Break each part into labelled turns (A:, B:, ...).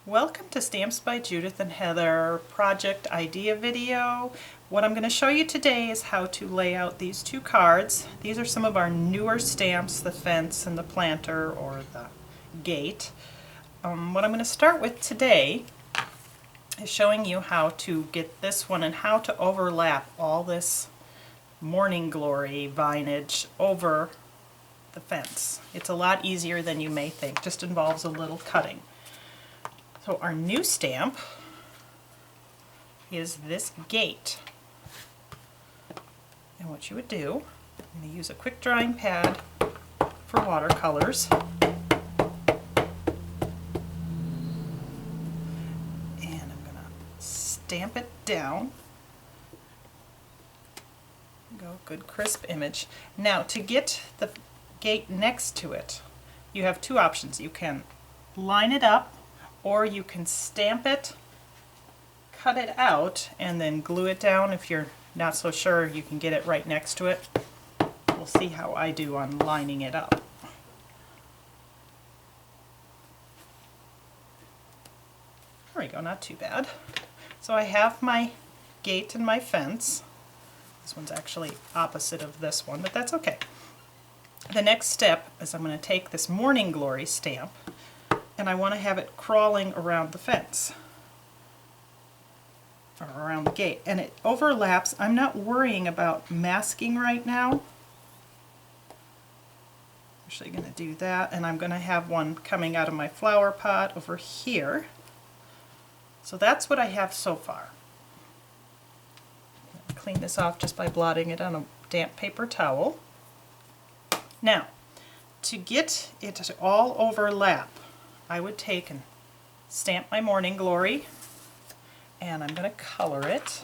A: Welcome to Stamps by Judith and Heather project idea video. What I'm going to show you today is how to lay out these two cards. These are some of our newer stamps, the fence and the planter or the gate. What I'm going to start with today is showing you how to get this one and how to overlap all this Morning Glory vinage over the fence. It's a lot easier than you may think, just involves a little cutting. So our new stamp is this gate. And what you would do, I'm going to use a quick drying pad for watercolors. And I'm going to stamp it down. Go, good crisp image. Now to get the gate next to it, you have two options. You can line it up, or you can stamp it, cut it out, and then glue it down. If you're not so sure, you can get it right next to it. We'll see how I do on lining it up. There we go, not too bad. So I have my gate and my fence. This one's actually opposite of this one, but that's okay. The next step is I'm going to take this Morning Glory stamp and I want to have it crawling around the fence, or around the gate, and it overlaps. I'm not worrying about masking right now. I'm actually going to do that, and I'm going to have one coming out of my flower pot over here. So that's what I have so far. Clean this off just by blotting it on a damp paper towel. Now, to get it to all overlap, I would take and stamp my Morning Glory, and I'm going to color it.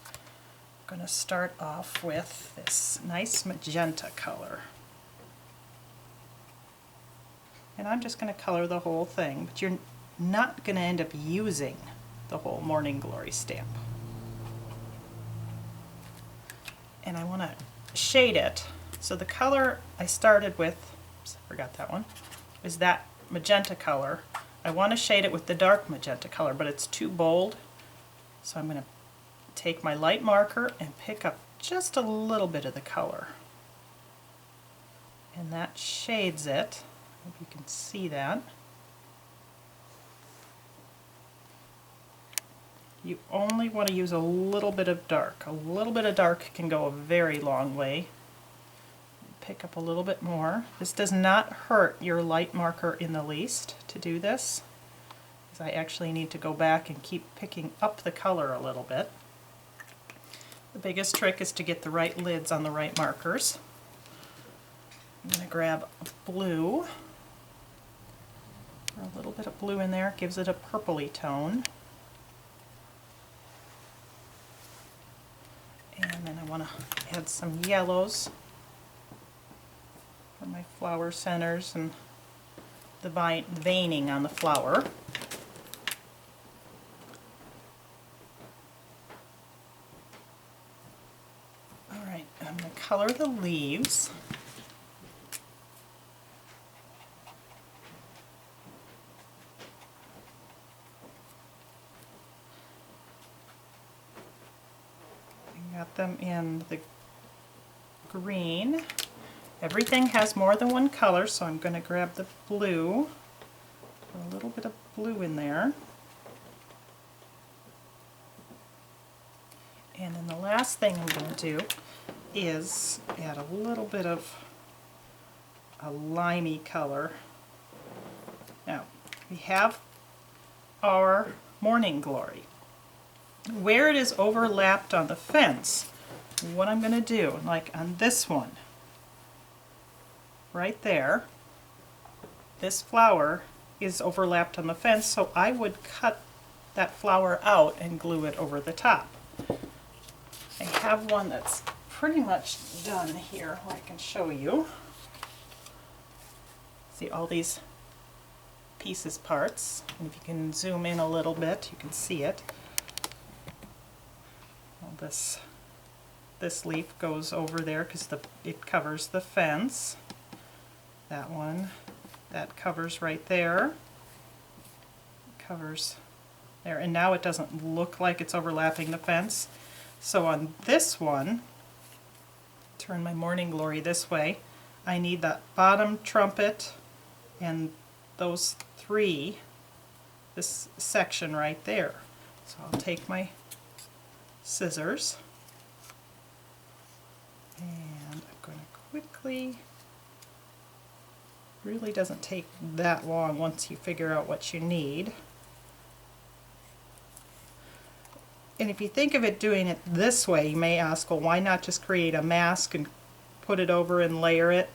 A: I'm going to start off with this nice magenta color. And I'm just going to color the whole thing, but you're not going to end up using the whole Morning Glory stamp. And I want to shade it. So the color I started with, oops, I forgot that one, is that magenta color. I want to shade it with the dark magenta color, but it's too bold. So I'm going to take my light marker and pick up just a little bit of the color. And that shades it. Hope you can see that. You only want to use a little bit of dark. A little bit of dark can go a very long way. Pick up a little bit more. This does not hurt your light marker in the least to do this, because I actually need to go back and keep picking up the color a little bit. The biggest trick is to get the right lids on the right markers. I'm going to grab a blue, a little bit of blue in there, gives it a purpley tone. And then I want to add some yellows for my flower centers and the veining on the flower. Alright, I'm going to color the leaves. I got them in the green. Everything has more than one color, so I'm going to grab the blue, put a little bit of blue in there. And then the last thing I'm going to do is add a little bit of a limey color. Now, we have our Morning Glory. Where it is overlapped on the fence, what I'm going to do, like on this one, right there, this flower is overlapped on the fence, so I would cut that flower out and glue it over the top. I have one that's pretty much done here, I can show you. See all these pieces, parts, and if you can zoom in a little bit, you can see it. Well, this leaf goes over there because it covers the fence. That one, that covers right there. covers there, and now it doesn't look like it's overlapping the fence. So on this one, turn my Morning Glory this way, I need that bottom trumpet and those three, this section right there. So I'll take my scissors and I'm going to quickly, really doesn't take that long once you figure out what you need. And if you think of it doing it this way, you may ask, well, why not just create a mask and put it over and layer it?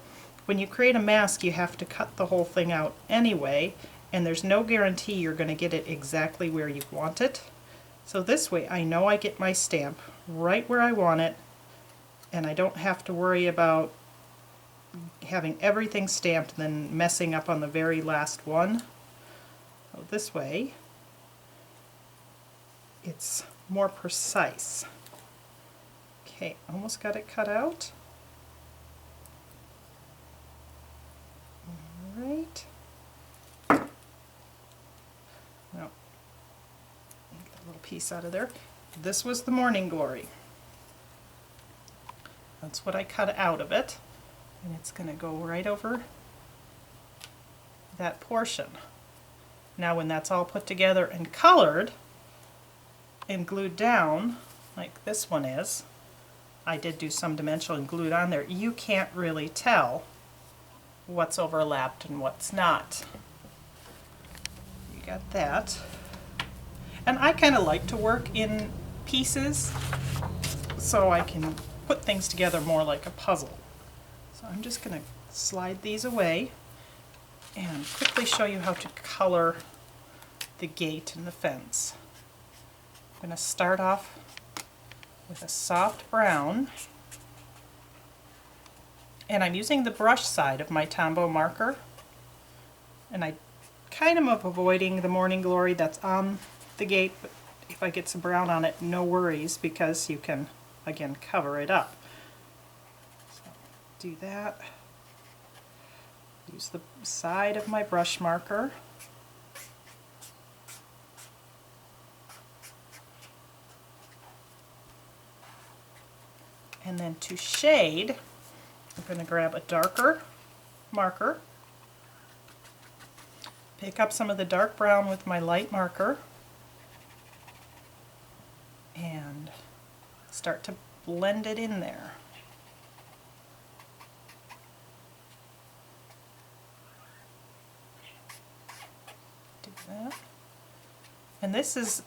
A: When you create a mask, you have to cut the whole thing out anyway, and there's no guarantee you're going to get it exactly where you want it. So this way, I know I get my stamp right where I want it, and I don't have to worry about having everything stamped and then messing up on the very last one. So this way, it's more precise. Okay, almost got it cut out. All right. Now, get that little piece out of there. This was the Morning Glory. That's what I cut out of it, and it's going to go right over that portion. Now when that's all put together and colored and glued down, like this one is, I did do some dimensional and glued on there, you can't really tell what's overlapped and what's not. You got that. And I kind of like to work in pieces so I can put things together more like a puzzle. So I'm just going to slide these away and quickly show you how to color the gate and the fence. I'm going to start off with a soft brown, and I'm using the brush side of my Tombow marker, and I kind of am avoiding the Morning Glory that's on the gate, but if I get some brown on it, no worries, because you can again cover it up. So do that. Use the side of my brush marker. And then to shade, I'm going to grab a darker marker, pick up some of the dark brown with my light marker, and start to blend it in there. Do that. And this is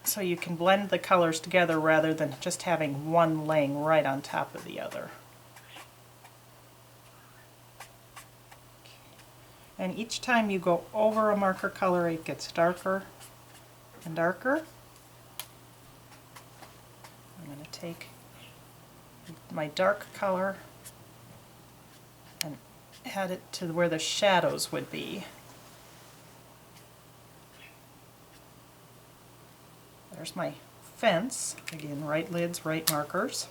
A: so you can blend the colors together rather than just having one laying right on top of the other. And each time you go over a marker color, it gets darker and darker. I'm going to take my dark color and add it to where the shadows would be. There's my fence. Again, right lids, right markers.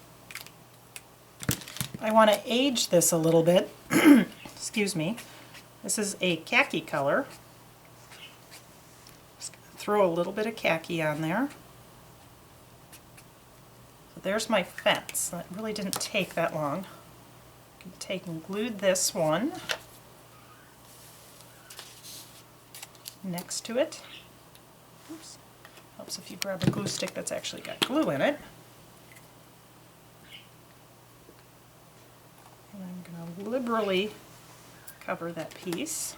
A: I want to age this a little bit. Excuse me. This is a khaki color. Just gonna throw a little bit of khaki on there. So there's my fence. That really didn't take that long. I can take and glue this one next to it. Oops. Helps if you grab a glue stick that's actually got glue in it. And I'm going to liberally cover that piece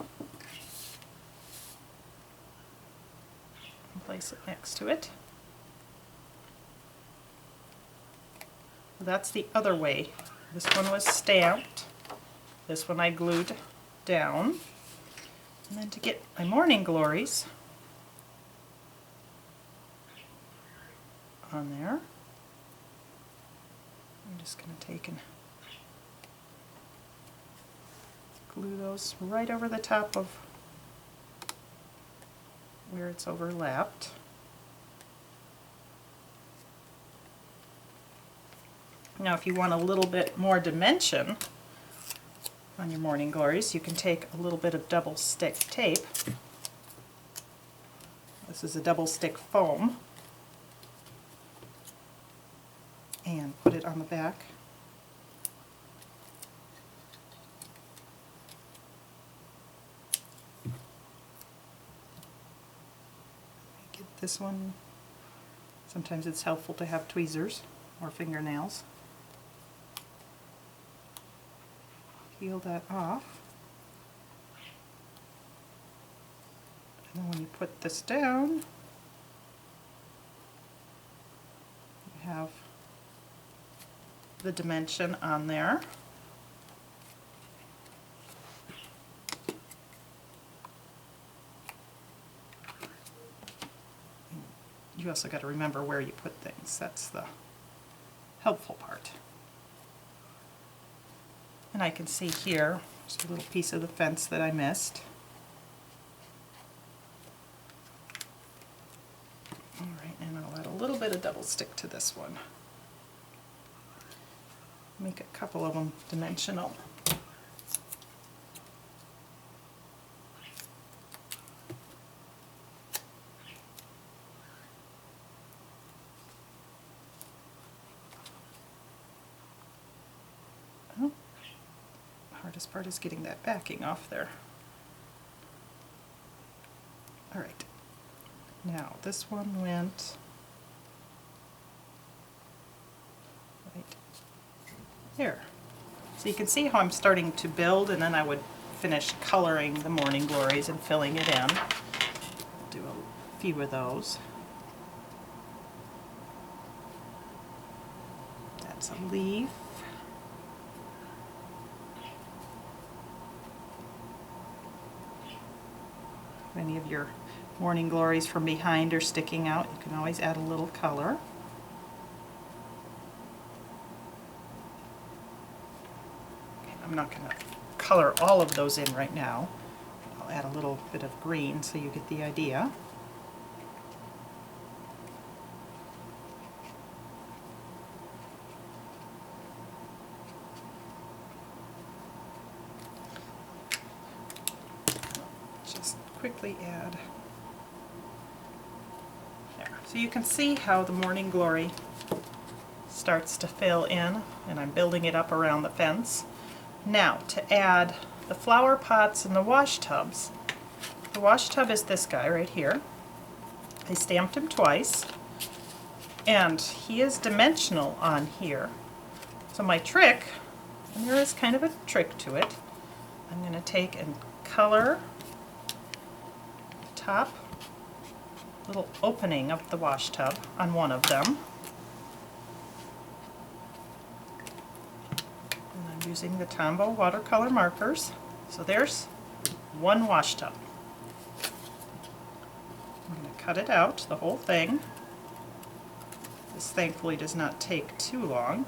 A: and place it next to it. That's the other way. This one was stamped. This one I glued down. And then to get my Morning Glories on there, I'm just going to take and glue those right over the top of where it's overlapped. Now if you want a little bit more dimension on your Morning Glories, you can take a little bit of double stick tape This is a double stick foam. And put it on the back. Get this one. Sometimes it's helpful to have tweezers or fingernails. Peel that off. And then when you put this down, you have the dimension on there. You also got to remember where you put things. That's the helpful part. And I can see here, there's a little piece of the fence that I missed. Alright, and I'll add a little bit of double stick to this one. Make a couple of them dimensional. Oh, the hardest part is getting that backing off there. Alright, now this one went right there. So you can see how I'm starting to build, and then I would finish coloring the Morning Glories and filling it in. I'll do a few of those. That's a leaf. If any of your Morning Glories from behind are sticking out, you can always add a little color. Okay, I'm not going to color all of those in right now. I'll add a little bit of green so you get the idea. Quickly add there. So you can see how the Morning Glory starts to fill in, and I'm building it up around the fence. Now to add the flower pots and the wash tubs. The wash tub is this guy right here. I stamped him twice, and he is dimensional on here. So my trick, and there is kind of a trick to it, I'm going to take and color top little opening of the wash tub on one of them. And I'm using the Tombow Watercolor markers. So there's one wash tub. I'm going to cut it out, the whole thing. This thankfully does not take too long.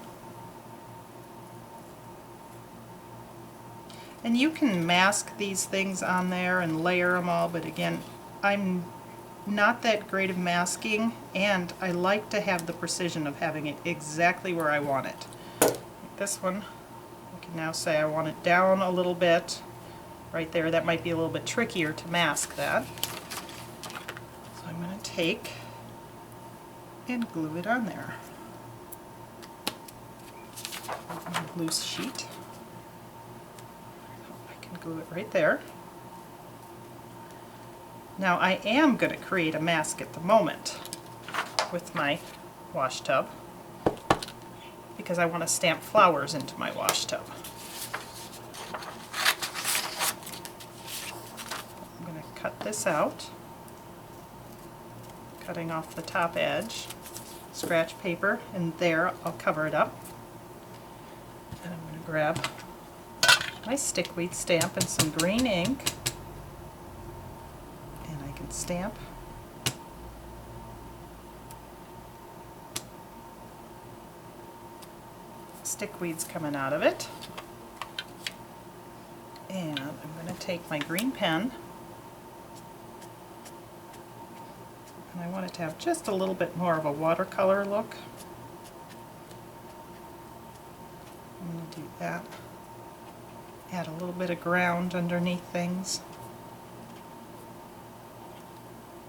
A: And you can mask these things on there and layer them all, but again, I'm not that great of masking, and I like to have the precision of having it exactly where I want it. Like this one, I can now say I want it down a little bit right there. That might be a little bit trickier to mask that. So I'm going to take and glue it on there. A loose sheet. I can glue it right there. Now I am going to create a mask at the moment with my wash tub because I want to stamp flowers into my wash tub. I'm going to cut this out, cutting off the top edge, scratch paper, and there I'll cover it up. And I'm going to grab my stickweed stamp and some green ink. Stamp. Stickweeds coming out of it. And I'm going to take my green pen, and I want it to have just a little bit more of a watercolor look. I'm going to do that. Add a little bit of ground underneath things.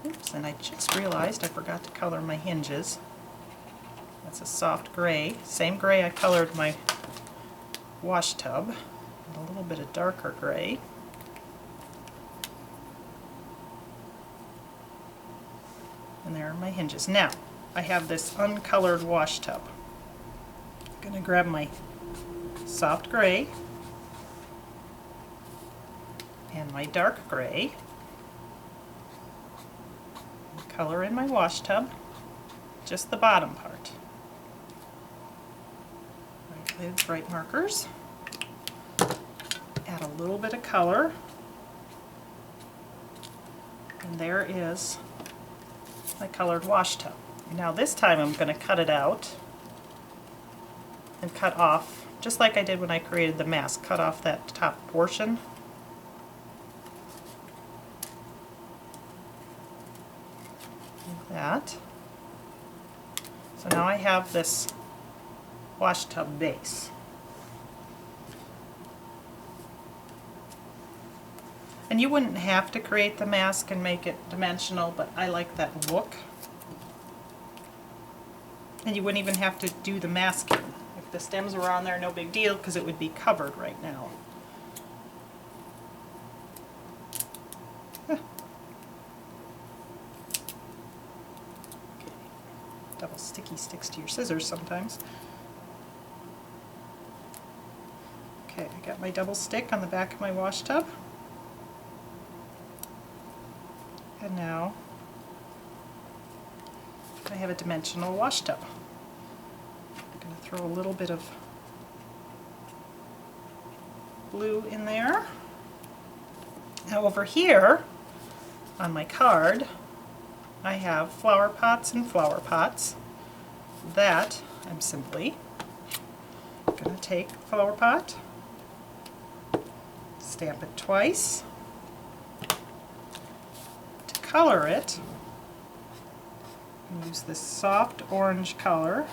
A: Oops, and I just realized I forgot to color my hinges. That's a soft gray, same gray I colored my wash tub, and a little bit of darker gray. And there are my hinges. Now, I have this uncolored wash tub. I'm going to grab my soft gray and my dark gray, and color in my wash tub, just the bottom part. Bright lids, bright markers. Add a little bit of color. And there is my colored wash tub. Now this time I'm going to cut it out and cut off, just like I did when I created the mask, cut off that top portion. Like that. So now I have this wash tub base. And you wouldn't have to create the mask and make it dimensional, but I like that look. And you wouldn't even have to do the masking. If the stems were on there, no big deal, because it would be covered right now. Okay. Double sticky sticks to your scissors sometimes. Okay, I got my double stick on the back of my wash tub. And now I have a dimensional wash tub. I'm going to throw a little bit of blue in there. Now over here on my card I have flower pots and flower pots. That I'm simply going to take a flower pot, stamp it twice. Color it, use this soft orange color.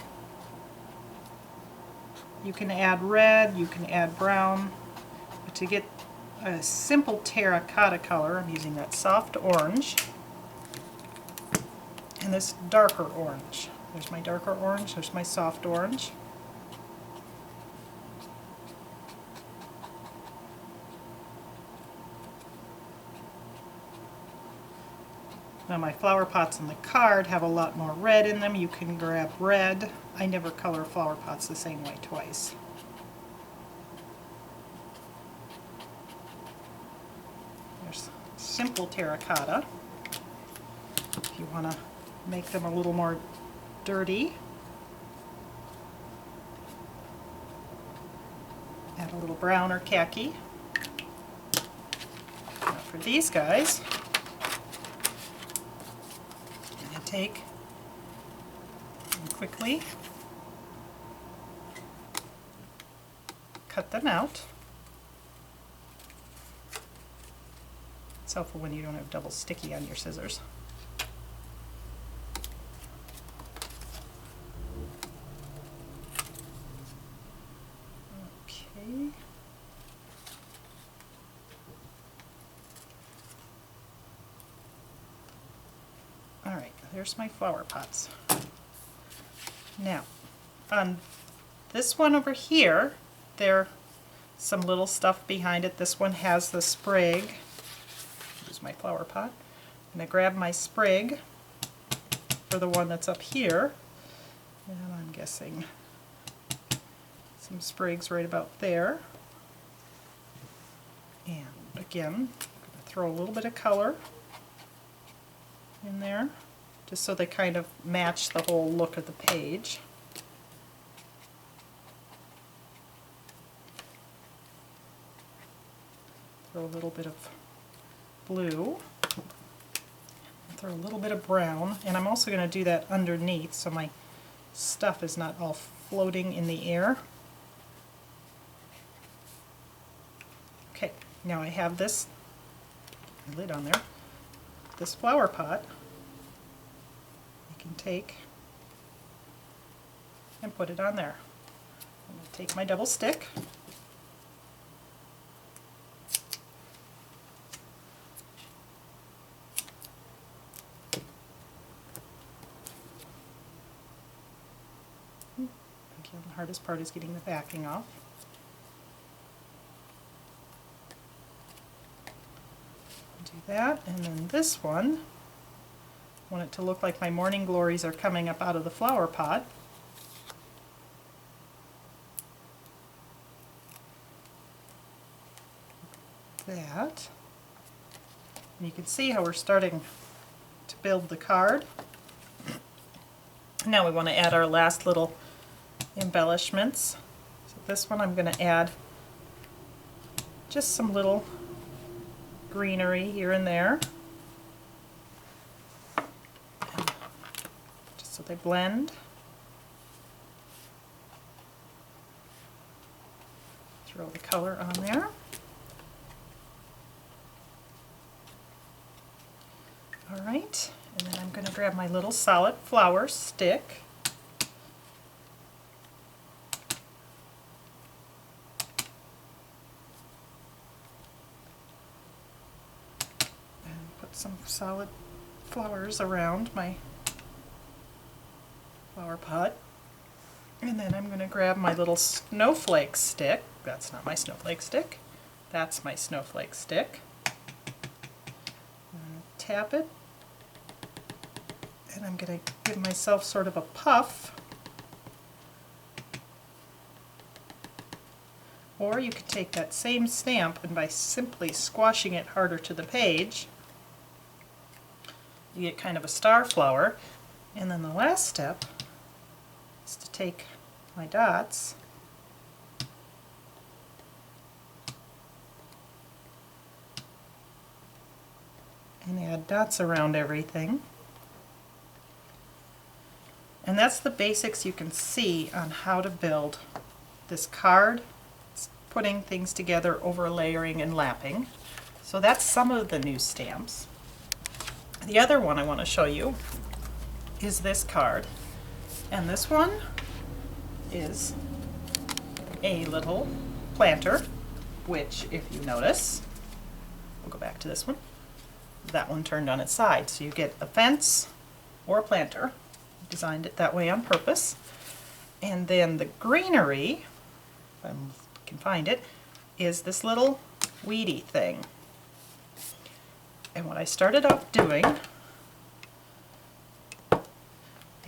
A: You can add red, you can add brown, but to get a simple terracotta color I'm using that soft orange and this darker orange. There's my darker orange, there's my soft orange. Now my flower pots on the card have a lot more red in them. You can grab red. I never color flower pots the same way twice. There's simple terracotta. If you want to make them a little more dirty, add a little brown or khaki. Now for these guys, take and quickly cut them out. It's helpful when you don't have double sticky on your scissors. Okay. Alright, there's my flower pots. Now, on this one over here, there's some little stuff behind it. This one has the sprig. Here's my flower pot. I'm going to grab my sprig for the one that's up here, and I'm guessing some sprigs right about there. And again, I'm going to throw a little bit of color in there, just so they kind of match the whole look of the page. Throw a little bit of blue, throw a little bit of brown, and I'm also going to do that underneath so my stuff is not all floating in the air. Okay, now I have this lid on there. This flower pot you can take and put it on there. I'm going to take my double stick, Actually, the hardest part is getting the backing off. Do that, and then this one, I want it to look like my morning glories are coming up out of the flower pot. That. And you can see how we're starting to build the card. Now we want to add our last little embellishments. So this one I'm going to add just some little greenery here and there, and just so they blend. Throw the color on there. Alright, and then I'm going to grab my little solid flower stick. And put some solid flowers around my flower pot. And then I'm going to grab my little snowflake stick. That's not my snowflake stick. That's my snowflake stick. Tap it. And I'm going to give myself sort of a puff. Or you could take that same stamp and by simply squashing it harder to the page, you get kind of a star flower. And then the last step is to take my dots and add dots around everything. And that's the basics you can see on how to build this card. It's putting things together, overlayering and lapping. So that's some of the new stamps. The other one I want to show you is this card. And this one is a little planter, which if you notice, we'll go back to this one, that one turned on its side. So you get a fence or a planter. Designed it that way on purpose. And then the greenery, if I can find it, is this little weedy thing. And what I started off doing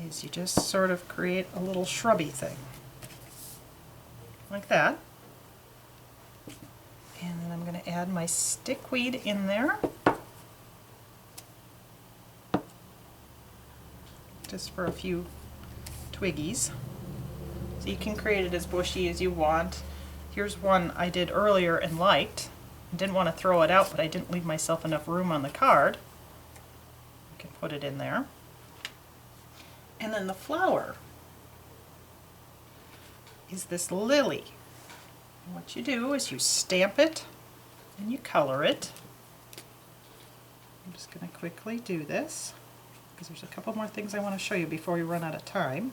A: is you just sort of create a little shrubby thing. Like that. And then I'm going to add my stickweed in there. Just for a few twiggies. So you can create it as bushy as you want. Here's one I did earlier and liked. I didn't want to throw it out, but I didn't leave myself enough room on the card. You can put it in there. And then the flower is this lily. And what you do is you stamp it and you color it. I'm just going to quickly do this, because there's a couple more things I want to show you before we run out of time.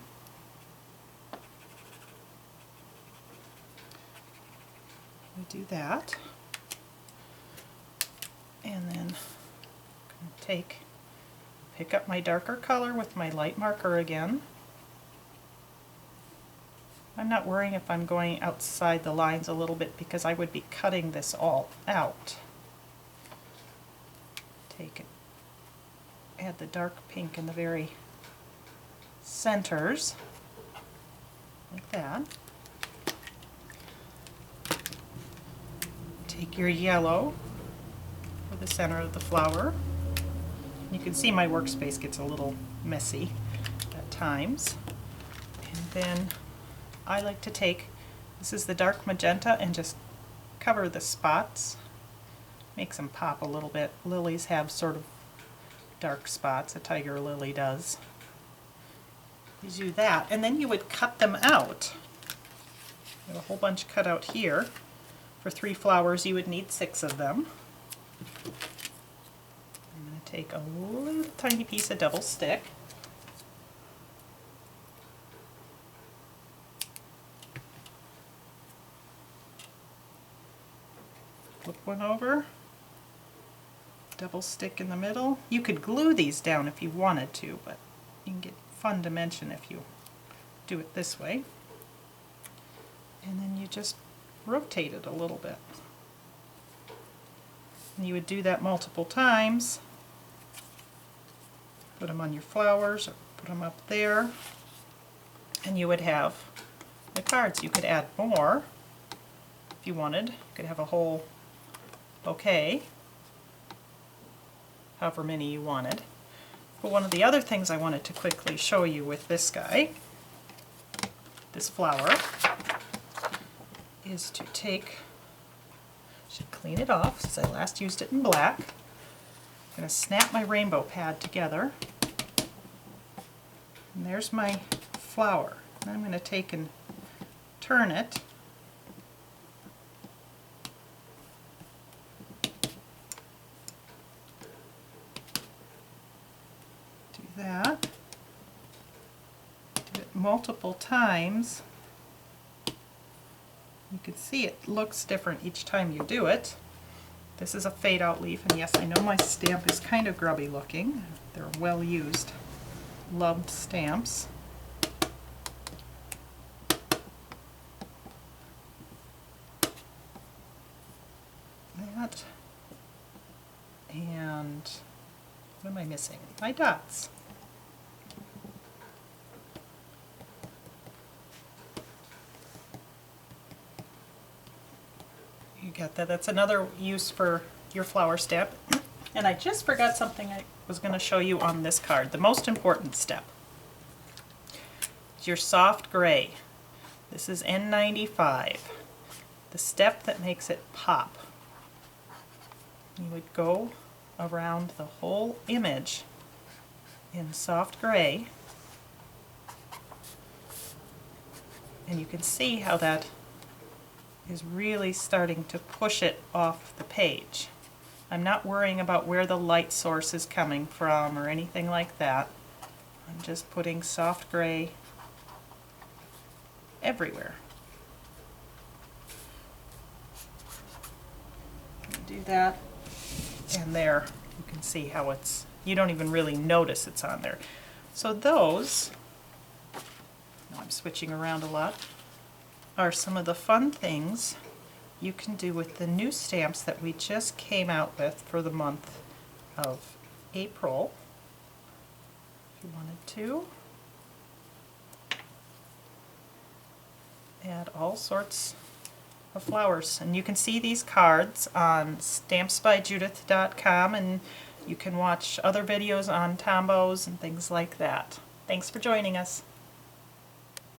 A: We do that, and then I'm going to pick up my darker color with my light marker again. I'm not worrying if I'm going outside the lines a little bit because I would be cutting this all out. Take it. Add the dark pink in the very centers, like that. Take your yellow for the center of the flower. You can see my workspace gets a little messy at times. And then I like to take, this is the dark magenta, and just cover the spots. Makes them pop a little bit. Lilies have sort of dark spots, a tiger lily does. You do that, and then you would cut them out. You have a whole bunch cut out here. For 3 flowers you would need 6 of them. I'm going to take a little tiny piece of double stick. Flip one over. Double stick in the middle. You could glue these down if you wanted to, but you can get fun dimension if you do it this way. and then you just rotate it a little bit. And you would do that multiple times. Put them on your flowers or put them up there, and you would have the cards. You could add more if you wanted. You could have a whole bouquet, however many you wanted. But one of the other things I wanted to quickly show you with this guy, this flower, is to take, should clean it off since I last used it in black. I'm going to snap my rainbow pad together. And there's my flower. And I'm going to take and turn it. Do that. Do it multiple times. You can see it looks different each time you do it. This is a fade out leaf, and yes, I know my stamp is kind of grubby looking. They're well used, loved stamps. That, and what am I missing? My dots. You got that. That's another use for your flower stamp. And I just forgot something I was going to show you on this card. The most important step is your soft gray. This is N95. The step that makes it pop. You would go around the whole image in soft gray, and you can see how that is really starting to push it off the page. I'm not worrying about where the light source is coming from or anything like that. I'm just putting soft gray everywhere. Do that, and there you can see how it's, you don't even really notice it's on there. So those, now I'm switching around a lot, are some of the fun things you can do with the new stamps that we just came out with for the month of April. If you wanted to add all sorts of flowers, and you can see these cards on stampsbyjudith.com, and you can watch other videos on Tombow's and things like that. Thanks for joining us.